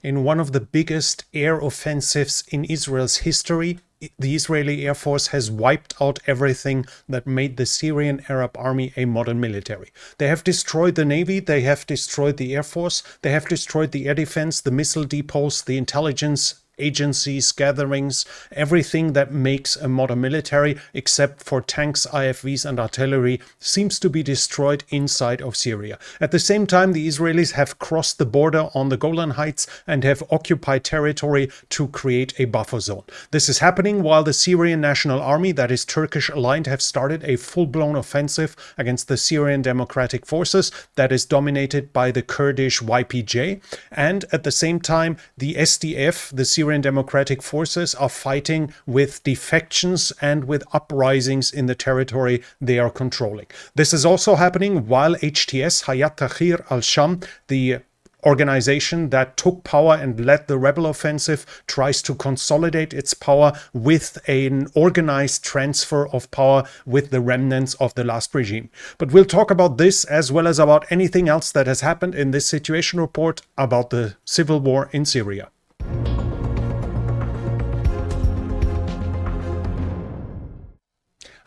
in one of the biggest air offensives in Israel's history. The Israeli Air Force has wiped out everything that made the Syrian Arab Army a modern military. They have destroyed the Navy, they have destroyed the Air Force, they have destroyed the air defense, the missile depots, the intelligence agencies, gatherings, everything that makes a modern military, except for tanks, IFVs and artillery, seems to be destroyed inside of Syria. At the same time, the Israelis have crossed the border on the Golan Heights and have occupied territory to create a buffer zone. This is happening while the Syrian National Army, that is Turkish aligned, have started a full-blown offensive against the Syrian Democratic Forces that is dominated by the Kurdish YPJ. And at the same time, the SDF, the Syrian Democratic Forces, are fighting with defections and with uprisings in the territory they are controlling. This is also happening while HTS, Hayat Tahrir al-Sham, the organization that took power and led the rebel offensive, tries to consolidate its power with an organized transfer of power with the remnants of the last regime. But we'll talk about this as well as about anything else that has happened in this situation report about the civil war in Syria.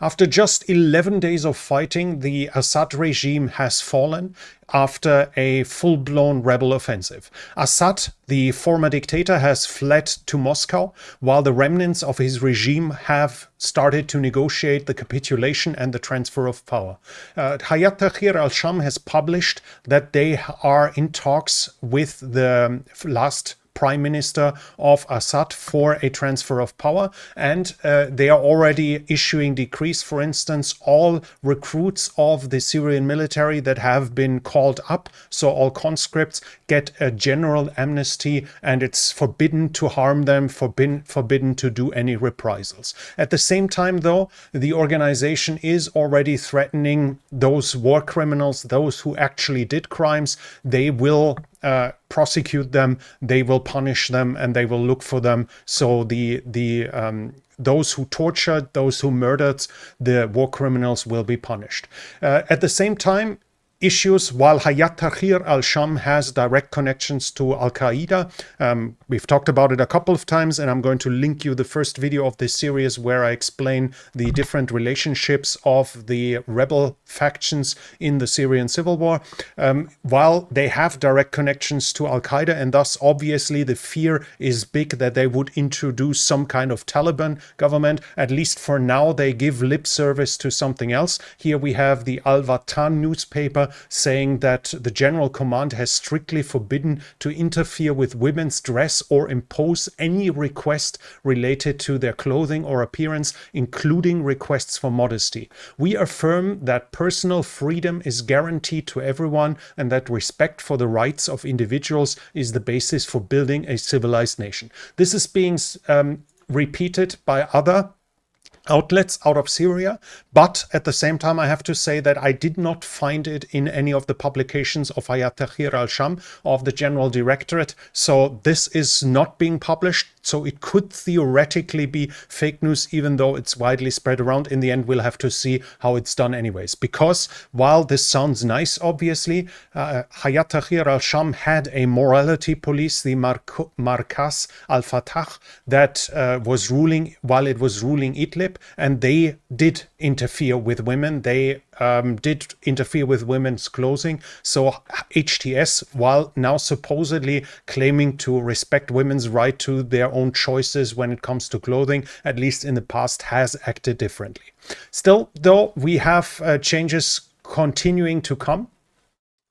After just 11 days of fighting, the Assad regime has fallen after a full-blown rebel offensive. Assad, the former dictator, has fled to Moscow, while the remnants of his regime have started to negotiate the capitulation and the transfer of power. Hayat Tahrir al-Sham has published that they are in talks with the last Prime Minister of Assad for a transfer of power, and they are already issuing decrees. For instance, all recruits of the Syrian military that have been called up, so all conscripts, get a general amnesty, and it's forbidden to harm them, forbidden to do any reprisals. At the same time, though, the organization is already threatening those war criminals, those who actually did crimes. They will prosecute them, they will punish them, and they will look for them. So those who tortured, those who murdered the war criminals will be punished. At the same time, while Hayat Tahrir al-Sham has direct connections to Al-Qaeda. We've talked about it a couple of times, and I'm going to link you the first video of this series where I explain the different relationships of the rebel factions in the Syrian civil war. While they have direct connections to Al-Qaeda, and thus obviously the fear is big that they would introduce some kind of Taliban government. At least for now, they give lip service to something else. Here we have the Al-Watan newspaper saying that the General Command has strictly forbidden to interfere with women's dress or impose any request related to their clothing or appearance, including requests for modesty. We affirm that personal freedom is guaranteed to everyone and that respect for the rights of individuals is the basis for building a civilized nation. This is being repeated by other outlets out of Syria, but at the same time I have to say that I did not find it in any of the publications of Hayat Tahrir al-Sham, of the General Directorate, so this is not being published, so it could theoretically be fake news, even though it's widely spread around. In the end, we'll have to see how it's done anyways, because while this sounds nice, obviously, Hayat Tahrir al-Sham had a morality police, the Markas al-Fatah, that was ruling while it was ruling Idlib, and they did interfere with women. They did interfere with women's clothing. So HTS, while now supposedly claiming to respect women's right to their own choices when it comes to clothing, at least in the past, has acted differently. Still, though, we have changes continuing to come.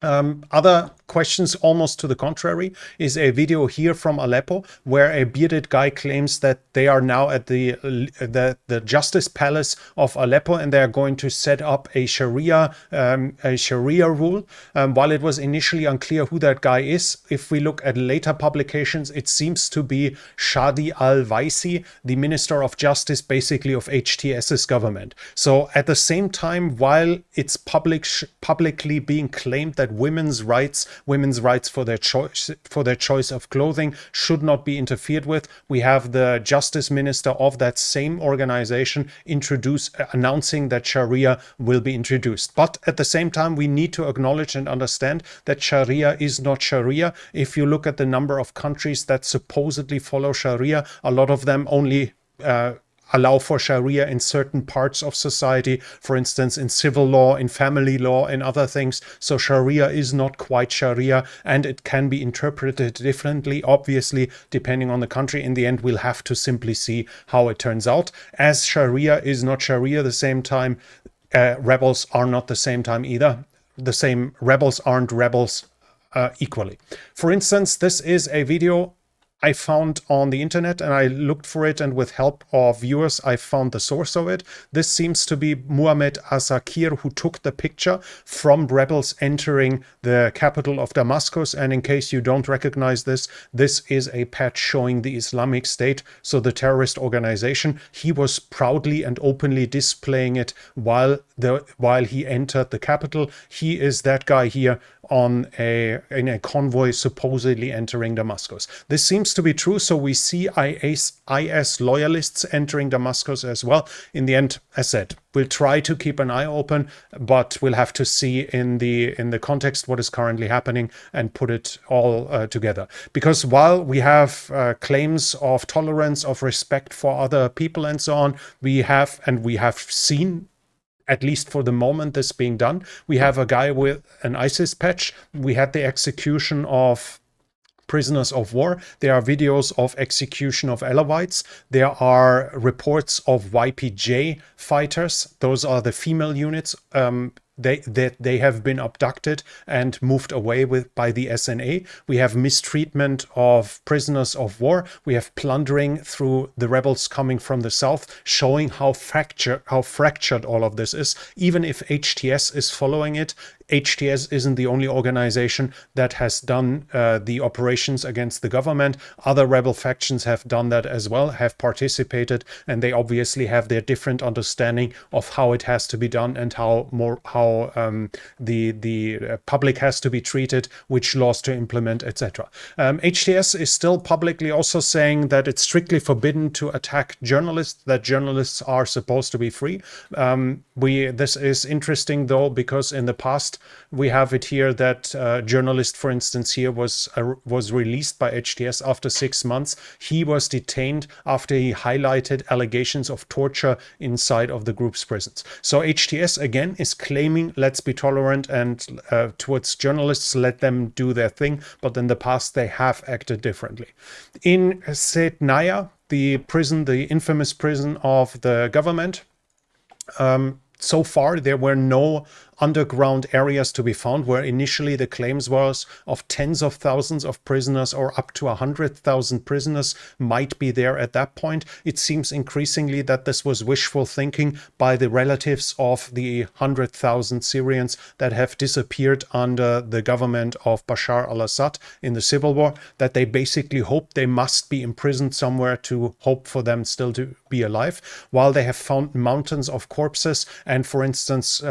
Other questions almost to the contrary is a video here from Aleppo where a bearded guy claims that they are now at the Justice Palace of Aleppo and they are going to set up a Sharia rule. While it was initially unclear who that guy is, if we look at later publications, it seems to be Shadi al-Waisi, the Minister of Justice, basically of HTS's government. So at the same time, while it's publicly being claimed that that women's rights for their choice of clothing should not be interfered with. We have the justice minister of that same organization announcing that Sharia will be introduced. But at the same time, we need to acknowledge and understand that Sharia is not Sharia. If you look at the number of countries that supposedly follow Sharia, a lot of them only allow for Sharia in certain parts of society, for instance, in civil law, in family law, and other things. So Sharia is not quite Sharia, and it can be interpreted differently, obviously, depending on the country. In the end, we'll have to simply see how it turns out. As Sharia is not Sharia, the same time, rebels are not the same time either. The same rebels aren't rebels equally. For instance, this is a video I found on the internet, and I looked for it, and with help of viewers I found the source of it. This seems to be Muhammad Asakir, who took the picture from rebels entering the capital of Damascus. And in case you don't recognize this, this is a patch showing the Islamic State, so the terrorist organization. He was proudly and openly displaying it while he entered the capital. He is that guy here in a convoy supposedly entering Damascus. This seems to be true, so we see IS loyalists entering Damascus as well. In the end, as said, we'll try to keep an eye open, but we'll have to see in the context what is currently happening and put it all together. Because while we have claims of tolerance, of respect for other people and so on, we have seen, at least for the moment, this being done. We have a guy with an ISIS patch. We had the execution of prisoners of war. There are videos of execution of Alawites. There are reports of YPJ fighters. Those are the female units. They have been abducted and moved away by the SNA. We have mistreatment of prisoners of war. We have plundering through the rebels coming from the south, showing how fractured all of this is. Even if HTS is following it, HTS isn't the only organization that has done the operations against the government. Other rebel factions have done that as well, have participated, and they obviously have their different understanding of how it has to be done and how the public has to be treated, which laws to implement, etc. HTS is still publicly also saying that it's strictly forbidden to attack journalists, that journalists are supposed to be free. This is interesting though, because in the past we have it here that a journalist, for instance, here was released by HTS after 6 months. He was detained after he highlighted allegations of torture inside of the group's prisons. So HTS again is claiming, let's be tolerant and towards journalists, let them do their thing. But in the past they have acted differently. In Setnaya, the infamous prison of the government, so far there were no underground areas to be found, where initially the claims was of tens of thousands of prisoners, or up to 100,000 prisoners might be there at that point. It seems increasingly that this was wishful thinking by the relatives of the 100,000 Syrians that have disappeared under the government of Bashar al-Assad in the civil war, that they basically hope they must be imprisoned somewhere to hope for them still to be alive, while they have found mountains of corpses and, for instance,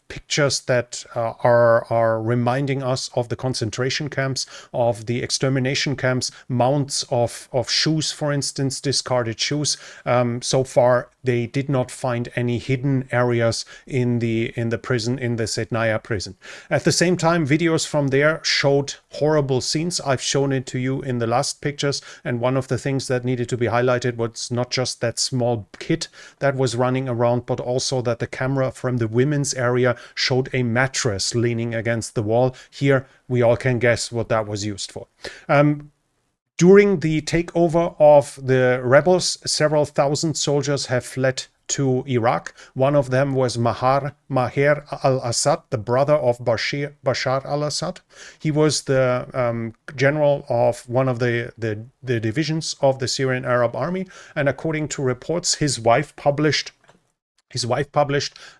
pictures that are reminding us of the concentration camps, of the extermination camps, mounds of shoes, for instance, discarded shoes. So far, they did not find any hidden areas in the prison, in the Setnaya prison. At the same time, videos from there showed horrible scenes. I've shown it to you in the last pictures, and one of the things that needed to be highlighted was not just that small kid that was running around, but also that the camera from the women's area showed a mattress leaning against the wall. Here, we all can guess what that was used for. During the takeover of the rebels, several thousand soldiers have fled to Iraq. One of them was Maher al-Assad, the brother of Bashar al-Assad. He was the general of one of the divisions of the Syrian Arab Army, and according to reports, his wife published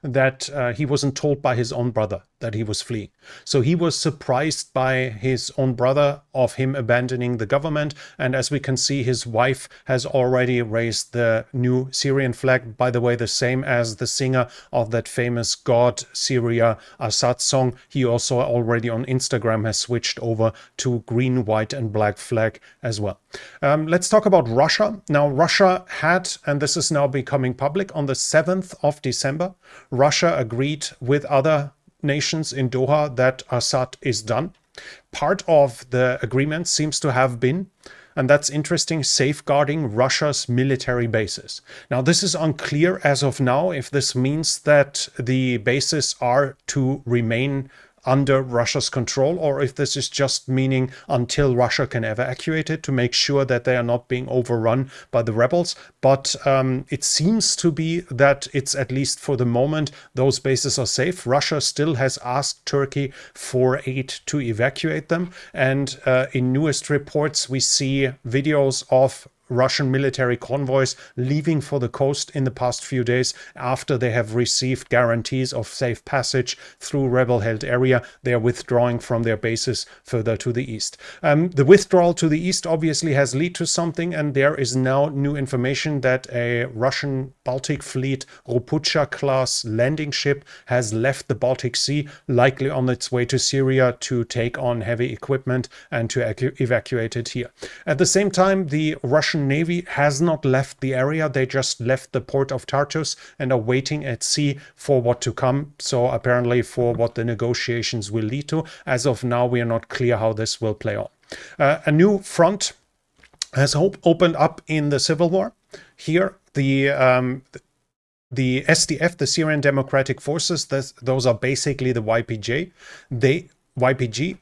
that he wasn't told by his own brother that he was fleeing. So he was surprised by his own brother of him abandoning the government. And as we can see, his wife has already raised the new Syrian flag, by the way, the same as the singer of that famous God Syria Assad song. He also already on Instagram has switched over to green, white and black flag as well. Let's talk about Russia. Now, Russia had, and this is now becoming public, on the 7th of December, Russia agreed with other nations in Doha that Assad is done. Part of the agreement seems to have been, and that's interesting, safeguarding Russia's military bases. Now, this is unclear as of now if this means that the bases are to remain under Russia's control, or if this is just meaning until Russia can evacuate it to make sure that they are not being overrun by the rebels. But it seems to be that it's, at least for the moment, those bases are safe. Russia still has asked Turkey for aid to evacuate them. And in newest reports, we see videos of Russian military convoys leaving for the coast in the past few days after they have received guarantees of safe passage through rebel-held area. They are withdrawing from their bases further to the east. The withdrawal to the east obviously has led to something, and there is now new information that a Russian Baltic fleet Ropucha class landing ship has left the Baltic Sea, likely on its way to Syria to take on heavy equipment and to evacuate it here. At the same time, the Russian Navy has not left the area. They just left the port of Tartus and are waiting at sea for what to come. So apparently for what the negotiations will lead to. As of now, we are not clear how this will play on. A new front has opened up in the civil war. Here, the SDF, the Syrian Democratic Forces, those are basically the YPG.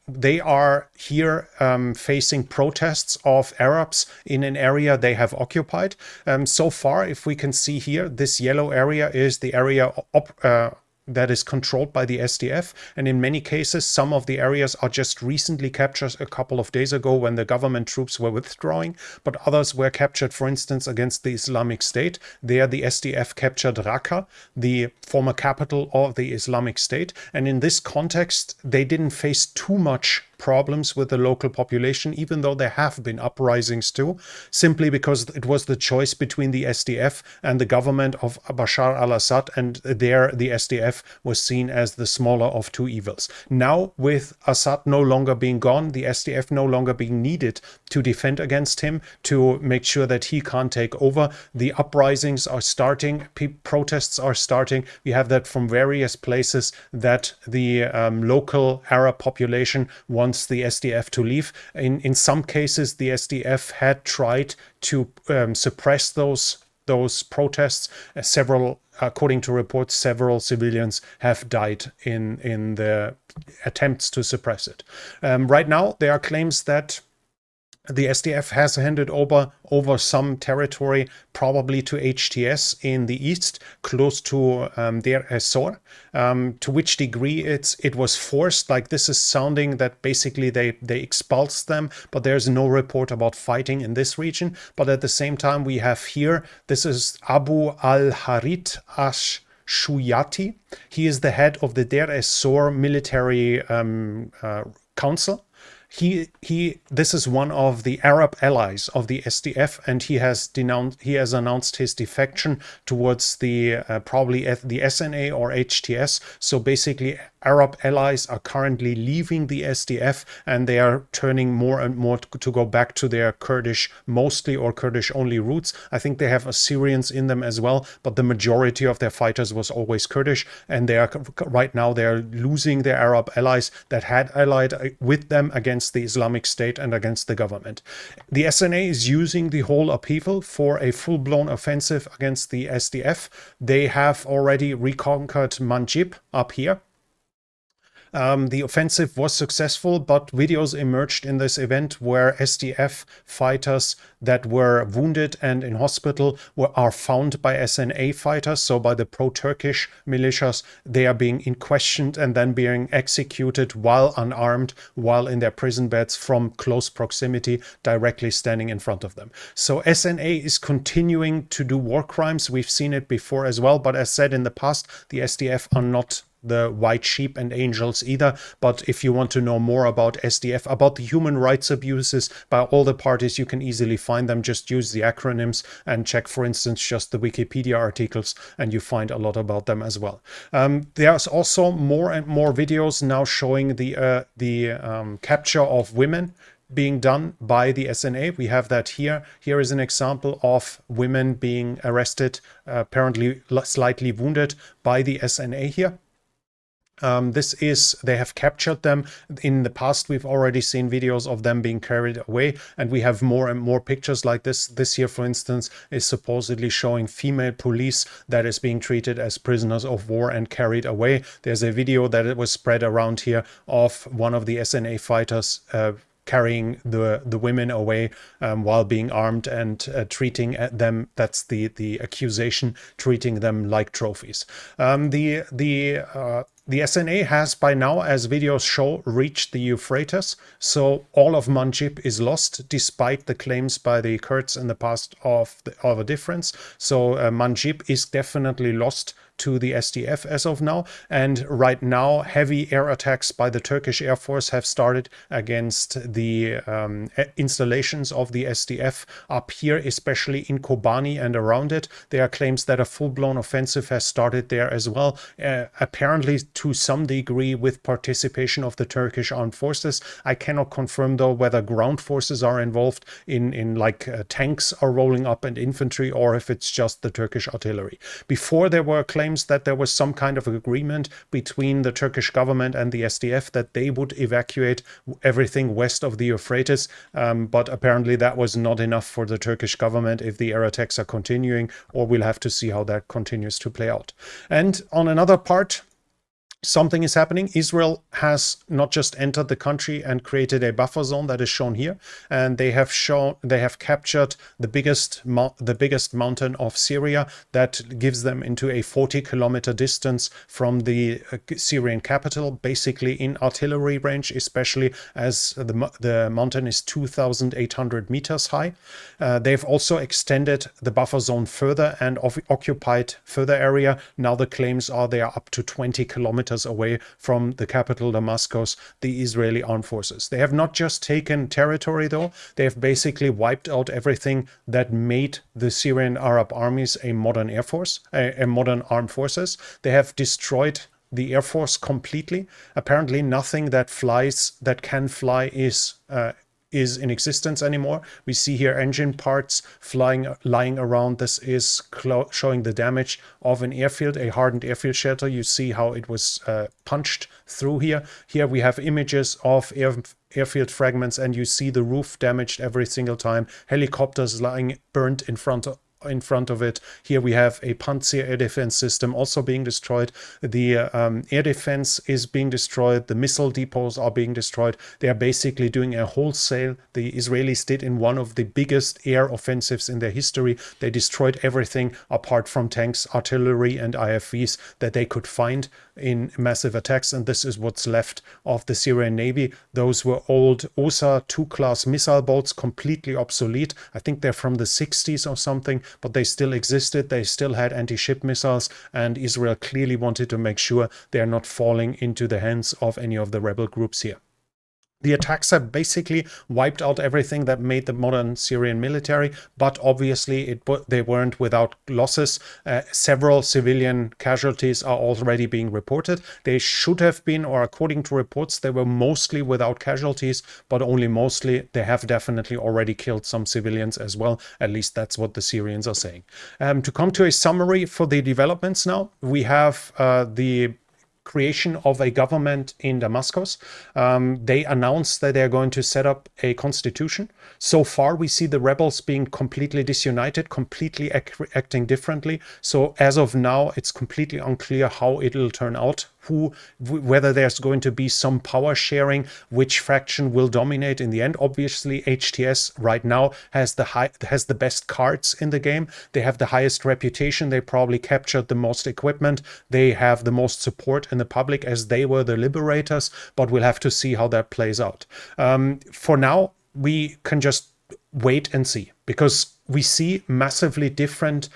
They are here facing protests of Arabs in an area they have occupied. So far, if we can see here, this yellow area is the area that is controlled by the SDF. And in many cases, some of the areas are just recently captured a couple of days ago when the government troops were withdrawing, but others were captured, for instance, against the Islamic State. There, the SDF captured Raqqa, the former capital of the Islamic State. And in this context, they didn't face too much problems with the local population, even though there have been uprisings too, simply because it was the choice between the SDF and the government of Bashar al-Assad, and there the SDF was seen as the smaller of two evils. Now, with Assad no longer being gone, the SDF no longer being needed to defend against him, to make sure that he can't take over, the uprisings are starting, protests are starting. We have that from various places, that the local Arab population wants the SDF to leave. In some cases, the SDF had tried to suppress those protests. According to reports, several civilians have died in the attempts to suppress it. Right now, there are claims that the SDF has handed over some territory, probably to HTS in the east, close to Deir ez-Zor. To which degree it was forced, like this is sounding that basically they expulsed them, but there's no report about fighting in this region. But at the same time, we have here, this is Abu al-Harith Shuyati. He is the head of the Deir ez-Zor military council. This is one of the Arab allies of the SDF, and he has announced his defection towards the probably the SNA or HTS. So basically, Arab allies are currently leaving the SDF, and they are turning more and more to go back to their Kurdish mostly or Kurdish only roots. I think they have Assyrians in them as well, but the majority of their fighters was always Kurdish, and right now they are losing their Arab allies that had allied with them against the Islamic State and against the government. The SNA is using the whole upheaval for a full-blown offensive against the SDF. They have already reconquered Manjib up here. The offensive was successful, but videos emerged in this event where SDF fighters that were wounded and in hospital are found by SNA fighters, so by the pro-Turkish militias. They are being questioned and then being executed while unarmed, while in their prison beds from close proximity, directly standing in front of them. So SNA is continuing to do war crimes. We've seen it before as well, but as said in the past, the SDF are not the white sheep and angels either. But if you want to know more about SDF, about the human rights abuses by all the parties, you can easily find them. Just use the acronyms and check, for instance, just the Wikipedia articles, and you find a lot about them as well. There's also more and more videos now showing the capture of women being done by the SNA. We have that here. Here is an example of women being arrested, apparently slightly wounded by the SNA here. They have captured them. In the past, we've already seen videos of them being carried away, and we have more and more pictures like this. This here, for instance, is supposedly showing female police that is being treated as prisoners of war and carried away. There's a video that it was spread around here of one of the SNA fighters carrying the women away while being armed and treating them, that's the accusation, treating them like trophies. The SNA has by now, as videos show, reached the Euphrates, so all of Manjib is lost, despite the claims by the Kurds in the past of a difference. So Manjib is definitely lost to the SDF as of now, and right now heavy air attacks by the Turkish Air Force have started against the installations of the SDF up here, especially in Kobani and around it. There are claims that a full-blown offensive has started there as well, apparently to some degree with participation of the Turkish armed forces. I cannot confirm though whether ground forces are involved in like tanks are rolling up and infantry, or if it's just the Turkish artillery. Before, there were claims that there was some kind of agreement between the Turkish government and the SDF that they would evacuate everything west of the Euphrates, but apparently that was not enough for the Turkish government if the air attacks are continuing, or we'll have to see how that continues to play out. And on another part, something is happening. Israel has not just entered the country and created a buffer zone that is shown here, and they have captured the biggest mountain of Syria that gives them into a 40-kilometer distance from the Syrian capital, basically in artillery range, especially as the mountain is 2,800 meters high. They've also extended the buffer zone further and occupied further area. Now the claims are they are up to 20 kilometers away from the capital Damascus, the Israeli armed forces. They have not just taken territory though, they have basically wiped out everything that made the Syrian Arab armies a modern air force, a modern armed forces. They have destroyed the air force completely. Apparently nothing that can fly is in existence anymore. We see here engine parts lying around. This is showing the damage of an airfield, a hardened airfield shelter. You see how it was punched through here. Here we have images of airfield fragments, and you see the roof damaged every single time. Helicopters lying burnt in front of it. Here we have a Panzer air defense system also being destroyed. The air defense is being destroyed. The missile depots are being destroyed. They are basically doing a wholesale. The Israelis did in one of the biggest air offensives in their history. They destroyed everything apart from tanks, artillery, and IFVs that they could find in massive attacks, and this is what's left of the Syrian Navy. Those were old OSA 2-class missile boats, completely obsolete. I think they're from the 60s or something, but they still existed. They still had anti-ship missiles, and Israel clearly wanted to make sure they're not falling into the hands of any of the rebel groups here. The attacks have basically wiped out everything that made the modern Syrian military, but obviously they weren't without losses. Several civilian casualties are already being reported. They should have been, or according to reports, they were mostly without casualties, but only mostly. They have definitely already killed some civilians as well. At least that's what the Syrians are saying. To come to a summary for the developments now, we have the creation of a government in Damascus. They announced that they're going to set up a constitution. So far, we see the rebels being completely disunited, completely acting differently. So as of now, it's completely unclear how it'll turn out, whether there's going to be some power sharing, which faction will dominate in the end. Obviously, HTS right now has the best cards in the game. They have the highest reputation. They probably captured the most equipment. They have the most support in the public, as they were the liberators, but we'll have to see how that plays out. For now, we can just wait and see, because we see massively different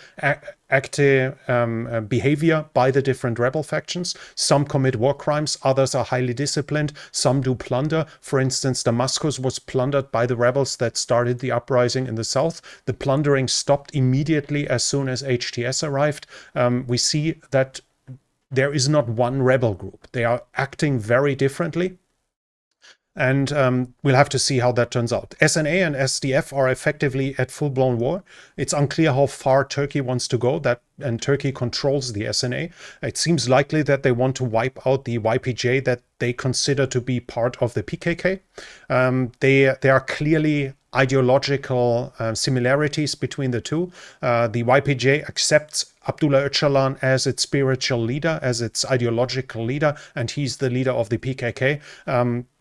active behavior by the different rebel factions. Some commit war crimes, others are highly disciplined, some do plunder. For instance, Damascus was plundered by the rebels that started the uprising in the south. The plundering stopped immediately as soon as HTS arrived. We see that there is not one rebel group. They are acting very differently. And we'll have to see how that turns out. SNA and SDF are effectively at full-blown war. It's unclear how far Turkey wants to go, and Turkey controls the SNA. It seems likely that they want to wipe out the YPJ that they consider to be part of the PKK. There are clearly ideological similarities between the two. The YPJ accepts Abdullah Öcalan as its spiritual leader, as its ideological leader, and he's the leader of the PKK.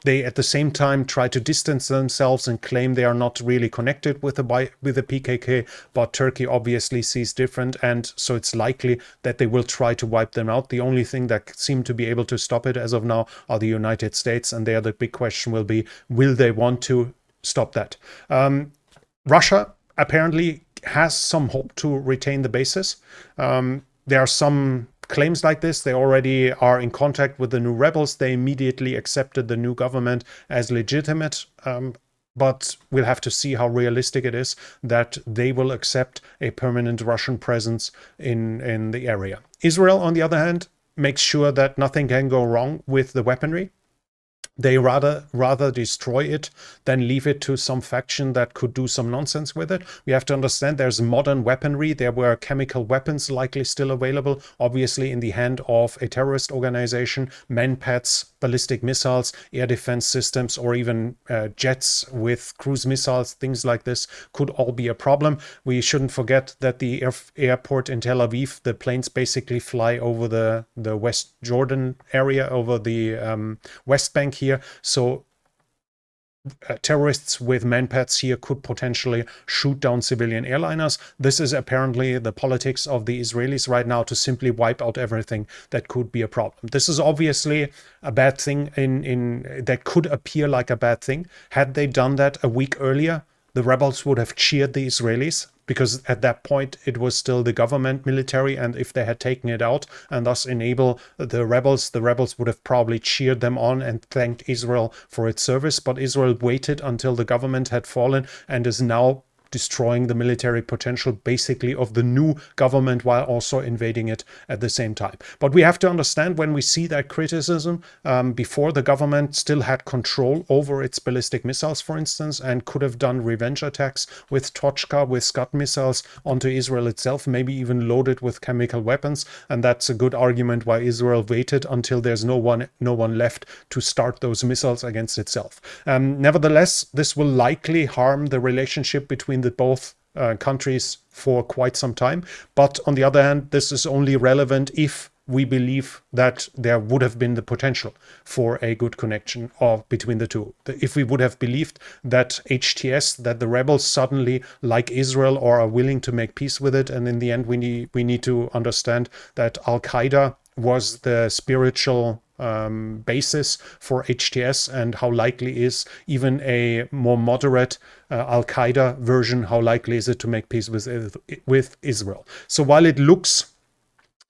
They at the same time try to distance themselves and claim they are not really connected with the PKK, but Turkey obviously sees different, and so it's likely that they will try to wipe them out. The only thing that seem to be able to stop it as of now are the United States, and there the big question will be, will they want to stop that? Russia apparently has some hope to retain the bases. There are some claims like this. They already are in contact with the new rebels. They immediately accepted the new government as legitimate. But we'll have to see how realistic it is that they will accept a permanent Russian presence in the area. Israel, on the other hand, makes sure that nothing can go wrong with the weaponry. They rather destroy it than leave it to some faction that could do some nonsense with it. We have to understand there's modern weaponry. There were chemical weapons likely still available, obviously in the hand of a terrorist organization, manpads, ballistic missiles, air defense systems, or even jets with cruise missiles, things like this could all be a problem. We shouldn't forget that the airport in Tel Aviv, the planes basically fly over the West Jordan area, over the West Bank here. So terrorists with manpads here could potentially shoot down civilian airliners. This is apparently the politics of the Israelis right now, to simply wipe out everything that could be a problem. This is obviously a bad thing that could appear like a bad thing. Had they done that a week earlier, the rebels would have cheered the Israelis, because at that point it was still the government military, and if they had taken it out and thus enable the rebels would have probably cheered them on and thanked Israel for its service. But Israel waited until the government had fallen and is now destroying the military potential basically of the new government while also invading it at the same time. But we have to understand, when we see that criticism, before the government still had control over its ballistic missiles, for instance, and could have done revenge attacks with Tochka, with Scud missiles onto Israel itself, maybe even loaded with chemical weapons. And that's a good argument why Israel waited until there's no one left to start those missiles against itself. Nevertheless, this will likely harm the relationship between the both countries for quite some time. But on the other hand, this is only relevant if we believe that there would have been the potential for a good connection between the two. If we would have believed that HTS, that the rebels suddenly like Israel or are willing to make peace with it, and in the end we need to understand that Al-Qaeda was the spiritual basis for HTS, and how likely is even a more moderate Al-Qaeda version, how likely is it to make peace with Israel? So while it looks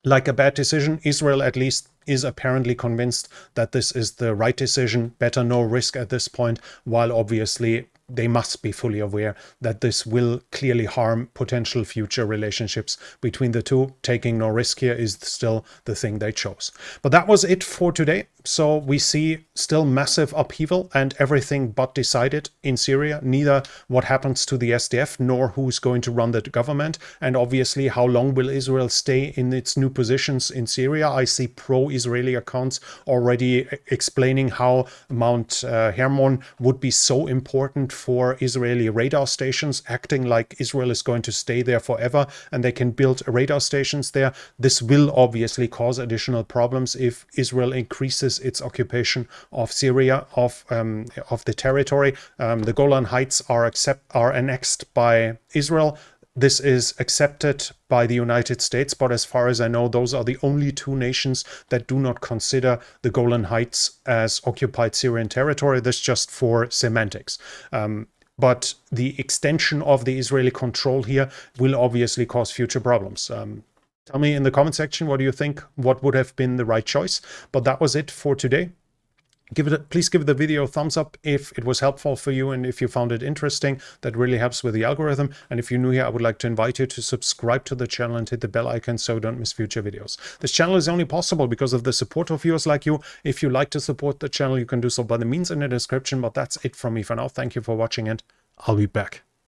like a bad decision, Israel at least is apparently convinced that this is the right decision. Better no risk at this point, while obviously they must be fully aware that this will clearly harm potential future relationships between the two. Taking no risk here is still the thing they chose. But that was it for today. So we see still massive upheaval and everything but decided in Syria. Neither what happens to the SDF nor who's going to run the government. And obviously, how long will Israel stay in its new positions in Syria? I see pro-Israeli accounts already explaining how Mount Hermon would be so important for Israeli radar stations, acting like Israel is going to stay there forever and they can build radar stations there. This will obviously cause additional problems if Israel increases its occupation of Syria, of the territory. The Golan Heights are annexed by Israel. This is accepted by the United States, but as far as I know, those are the only two nations that do not consider the Golan Heights as occupied Syrian territory. This is just for semantics. But the extension of the Israeli control here will obviously cause future problems. Tell me in the comment section, what do you think? What would have been the right choice? But that was it for today. Please give the video a thumbs up if it was helpful for you and if you found it interesting. That really helps with the algorithm. And if you're new here, I would like to invite you to subscribe to the channel and hit the bell icon so don't miss future videos. This channel is only possible because of the support of viewers like you. If you like to support the channel, you can do so by the means in the description. But that's it from me for now. Thank you for watching and I'll be back.